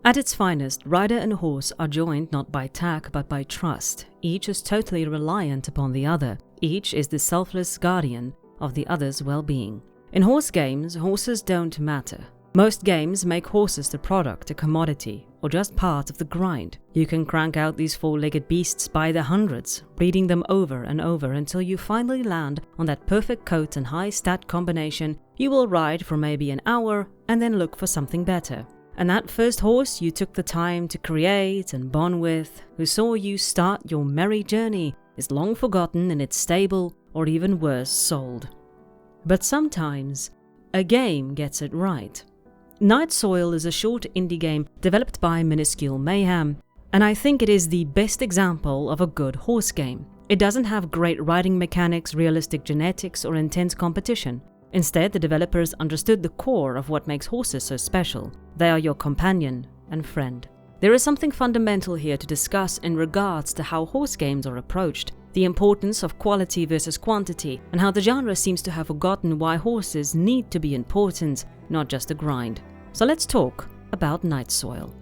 At its finest, rider and horse are joined not by tack but by trust. Each is totally reliant upon the other. Each is the selfless guardian of the other's well-being. In horse games, horses don't matter. Most games make horses the product, a commodity, or just part of the grind. You can crank out these four-legged beasts by the hundreds, breeding them over and over until you finally land on that perfect coat and high stat combination you will ride for maybe an hour and then look for something better. And that first horse you took the time to create and bond with, who saw you start your merry journey, is long forgotten in its stable or even worse, sold. But sometimes, a game gets it right. Nightsoil is a short indie game developed by Minuscule Mayhem, and I think it is the best example of a good horse game. It doesn't have great riding mechanics, realistic genetics, or intense competition. Instead, the developers understood the core of what makes horses so special. They are your companion and friend. There is something fundamental here to discuss in regards to how horse games are approached, the importance of quality versus quantity, and how the genre seems to have forgotten why horses need to be important, not just a grind. So let's talk about Nightsoil.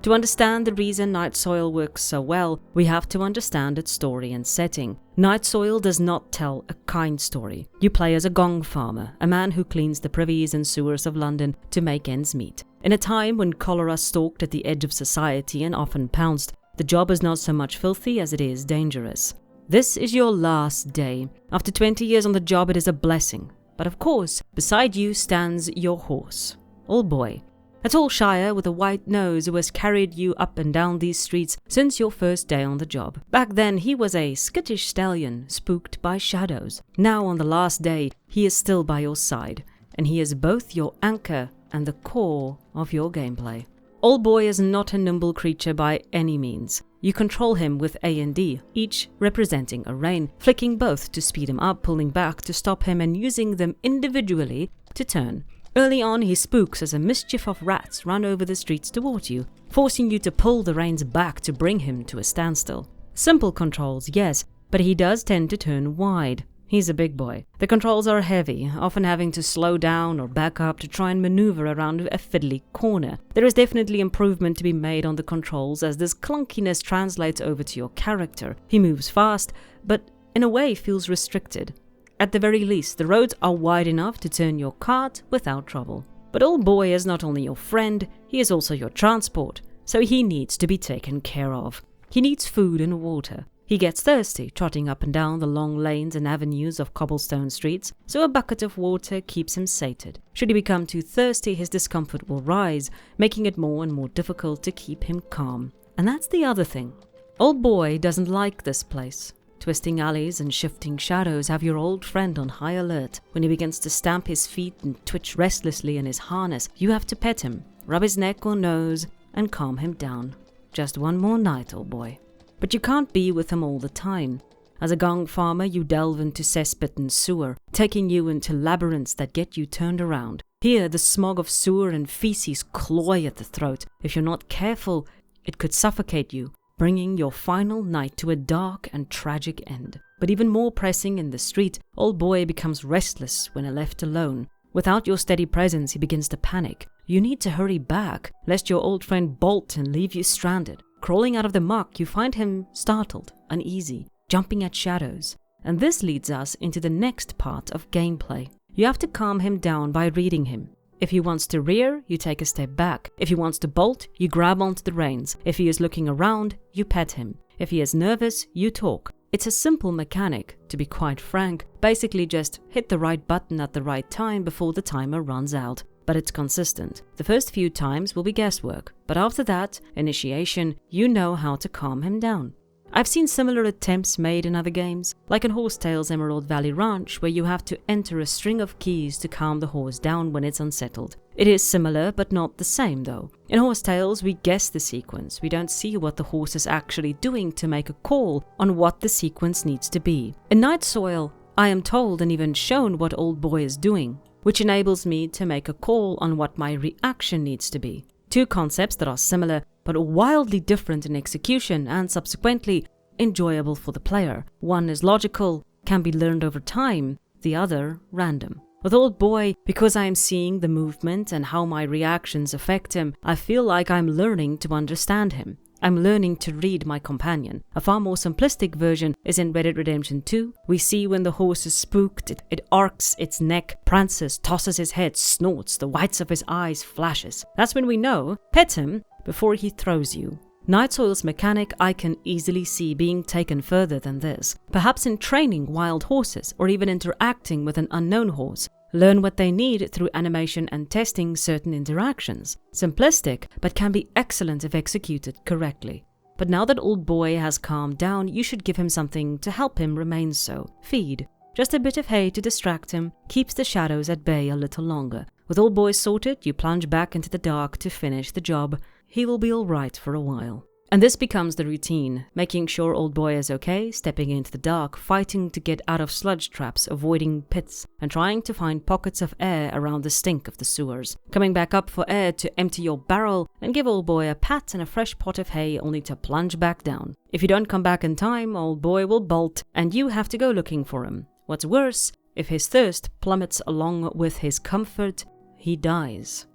To understand the reason Nightsoil works so well, we have to understand its story and setting. Nightsoil does not tell a kind story. You play as a gong farmer, a man who cleans the privies and sewers of London to make ends meet. In a time when cholera stalked at the edge of society and often pounced, the job is not so much filthy as it is dangerous. This is your last day. After 20 years on the job, it is a blessing. But of course, beside you stands your horse, Old Boy, a tall shire with a white nose who has carried you up and down these streets since your first day on the job. Back then, he was a skittish stallion, spooked by shadows. Now, on the last day, he is still by your side, and he is both your anchor and the core of your gameplay. Old Boy is not a nimble creature by any means. You control him with A and D, each representing a rein, flicking both to speed him up, pulling back to stop him, and using them individually to turn. Early on, he spooks as a mischief of rats run over the streets toward you, forcing you to pull the reins back to bring him to a standstill. Simple controls, yes, but he does tend to turn wide. He's a big boy. The controls are heavy, often having to slow down or back up to try and maneuver around a fiddly corner. There is definitely improvement to be made on the controls as this clunkiness translates over to your character. He moves fast, but in a way feels restricted. At the very least, the roads are wide enough to turn your cart without trouble. But Old Boy is not only your friend, he is also your transport, so he needs to be taken care of. He needs food and water. He gets thirsty, trotting up and down the long lanes and avenues of cobblestone streets, so a bucket of water keeps him sated. Should he become too thirsty, his discomfort will rise, making it more and more difficult to keep him calm. And that's the other thing. Old Boy doesn't like this place. Twisting alleys and shifting shadows have your old friend on high alert. When he begins to stamp his feet and twitch restlessly in his harness, you have to pet him, rub his neck or nose, and calm him down. Just one more night, Old Boy. But you can't be with him all the time. As a gong farmer, you delve into cesspit and sewer, taking you into labyrinths that get you turned around. Here, the smog of sewer and feces cloy at the throat. If you're not careful, it could suffocate you, bringing your final night to a dark and tragic end. But even more pressing in the street, Old Boy becomes restless when left alone. Without your steady presence, he begins to panic. You need to hurry back, lest your old friend bolt and leave you stranded. Crawling out of the muck, you find him startled, uneasy, jumping at shadows. And this leads us into the next part of gameplay. You have to calm him down by reading him. If he wants to rear, you take a step back. If he wants to bolt, you grab onto the reins. If he is looking around, you pet him. If he is nervous, you talk. It's a simple mechanic, to be quite frank. Basically just hit the right button at the right time before the timer runs out. But it's consistent. The first few times will be guesswork, but after that, initiation, you know how to calm him down. I've seen similar attempts made in other games, like in Horsetail's Emerald Valley Ranch, where you have to enter a string of keys to calm the horse down when it's unsettled. It is similar, but not the same though. In Horsetails, we guess the sequence. We don't see what the horse is actually doing to make a call on what the sequence needs to be. In Nightsoil, I am told and even shown what Old Boy is doing, which enables me to make a call on what my reaction needs to be. Two concepts that are similar, but wildly different in execution and subsequently enjoyable for the player. One is logical, can be learned over time, the other random. With Old Boy, because I am seeing the movement and how my reactions affect him, I feel like I'm learning to understand him. I'm learning to read my companion. A far more simplistic version is in Red Dead Redemption 2. We see when the horse is spooked, it arcs its neck, prances, tosses his head, snorts, the whites of his eyes flashes. That's when we know, pet him before he throws you. Nightsoil's mechanic I can easily see being taken further than this. Perhaps in training wild horses or even interacting with an unknown horse. Learn what they need through animation and testing certain interactions. Simplistic, but can be excellent if executed correctly. But now that Old Boy has calmed down, you should give him something to help him remain so. Feed. Just a bit of hay to distract him, keeps the shadows at bay a little longer. With Old Boy sorted, you plunge back into the dark to finish the job. He will be alright for a while. And this becomes the routine, making sure Old Boy is okay, stepping into the dark, fighting to get out of sludge traps, avoiding pits, and trying to find pockets of air around the stink of the sewers. Coming back up for air to empty your barrel and give Old Boy a pat and a fresh pot of hay only to plunge back down. If you don't come back in time, Old Boy will bolt and you have to go looking for him. What's worse, if his thirst plummets along with his comfort, he dies.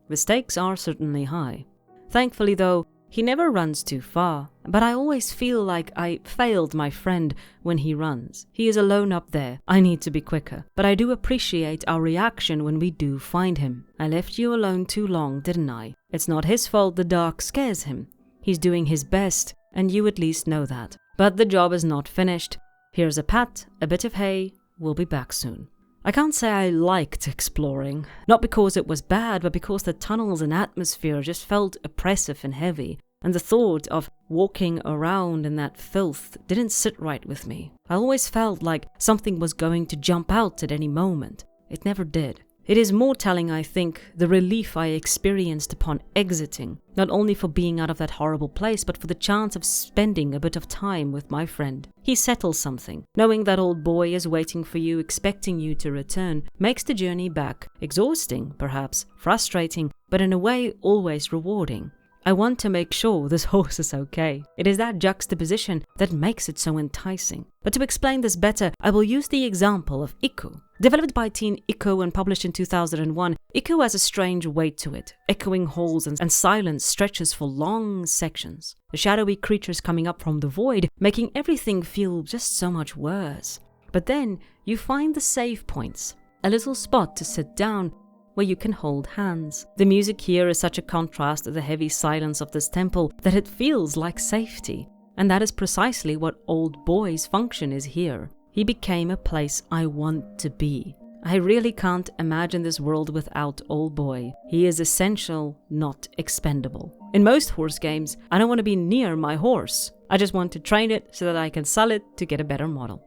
The stakes are certainly high. Thankfully though, he never runs too far, but I always feel like I failed my friend when he runs. He is alone up there. I need to be quicker. But I do appreciate our reaction when we do find him. I left you alone too long, didn't I? It's not his fault the dark scares him. He's doing his best, and you at least know that. But the job is not finished. Here's a pat, a bit of hay. We'll be back soon. I can't say I liked exploring. Not because it was bad, but because the tunnels and atmosphere just felt oppressive and heavy. And the thought of walking around in that filth didn't sit right with me. I always felt like something was going to jump out at any moment. It never did. It is more telling, I think, the relief I experienced upon exiting, not only for being out of that horrible place, but for the chance of spending a bit of time with my friend. He settles something. Knowing that Old Boy is waiting for you, expecting you to return, makes the journey back exhausting, perhaps, frustrating, but in a way always rewarding. I want to make sure this horse is okay. It is that juxtaposition that makes it so enticing. But to explain this better, I will use the example of Iku. Developed by Teen Iku and published in 2001, Iku has a strange weight to it. Echoing halls and silence stretches for long sections. The shadowy creatures coming up from the void, making everything feel just so much worse. But then you find the save points. A little spot to sit down, where you can hold hands. The music here is such a contrast to the heavy silence of this temple that it feels like safety. And that is precisely what Old Boy's function is here. He became a place I want to be. I really can't imagine this world without Old Boy. He is essential, not expendable. In most horse games, I don't want to be near my horse. I just want to train it so that I can sell it to get a better model.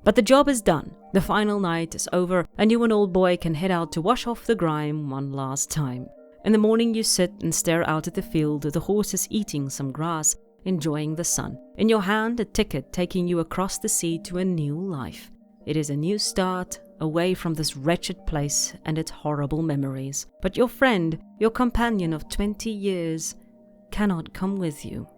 But the job is done. The final night is over and you and Old Boy can head out to wash off the grime one last time. In the morning you sit and stare out at the field, the horse is eating some grass, enjoying the sun. In your hand, a ticket taking you across the sea to a new life. It is a new start, away from this wretched place and its horrible memories. But your friend, your companion of 20 years, cannot come with you.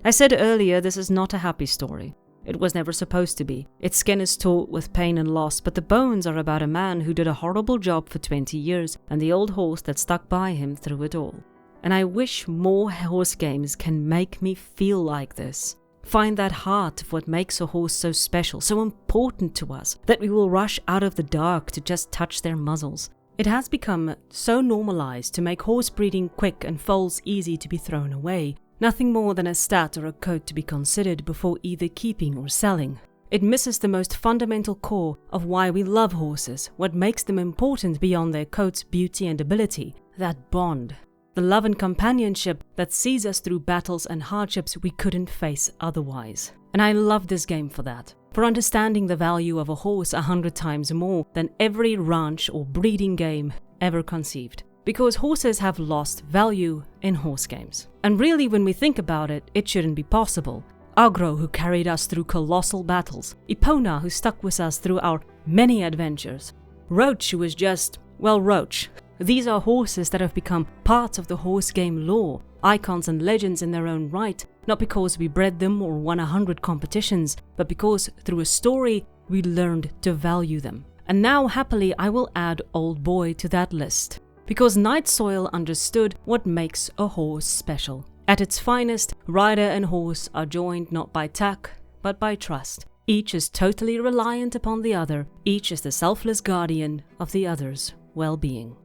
I said earlier this is not a happy story. It was never supposed to be. Its skin is taut with pain and loss, but the bones are about a man who did a horrible job for 20 years and the old horse that stuck by him through it all. And I wish more horse games can make me feel like this. Find that heart of what makes a horse so special, so important to us, that we will rush out of the dark to just touch their muzzles. It has become so normalized to make horse breeding quick and foals easy to be thrown away. Nothing more than a stat or a coat to be considered before either keeping or selling. It misses the most fundamental core of why we love horses, what makes them important beyond their coat's beauty and ability, that bond. The love and companionship that sees us through battles and hardships we couldn't face otherwise. And I love this game for that. For understanding the value of a horse 100 times more than every ranch or breeding game ever conceived. Because horses have lost value in horse games. And really, when we think about it, it shouldn't be possible. Agro, who carried us through colossal battles. Epona, who stuck with us through our many adventures. Roach, who was just, well, Roach. These are horses that have become parts of the horse game lore, icons and legends in their own right, not because we bred them or won 100 competitions, but because through a story we learned to value them. And now happily I will add Old Boy to that list. Because Nightsoil understood what makes a horse special. At its finest, rider and horse are joined not by tack, but by trust. Each is totally reliant upon the other. Each is the selfless guardian of the other's well-being.